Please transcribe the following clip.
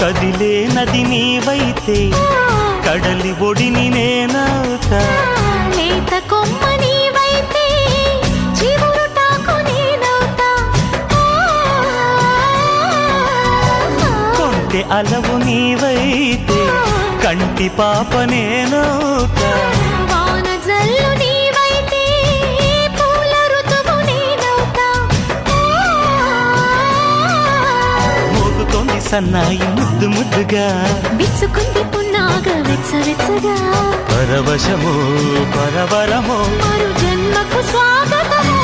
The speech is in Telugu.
కదిలే నది నీవైతే కడలి ఒడిని నేనవుతా లేత కొమ్మ నీవైతే చివురుటాకు నేనవుతా కొంటె అలవు నీవైతే కంటి పాప నేనవుతా వాన జల్లు నీవైతే పూల ఋతువు నేనవుతా మోగుతోంది సన్నాయి ముద్దు ముద్దుగా విచ్చుకుంది పున్నాగ వెచ్చవెచ్చగా పరవశమో పరవరమో మరు జన్మకు స్వాగతము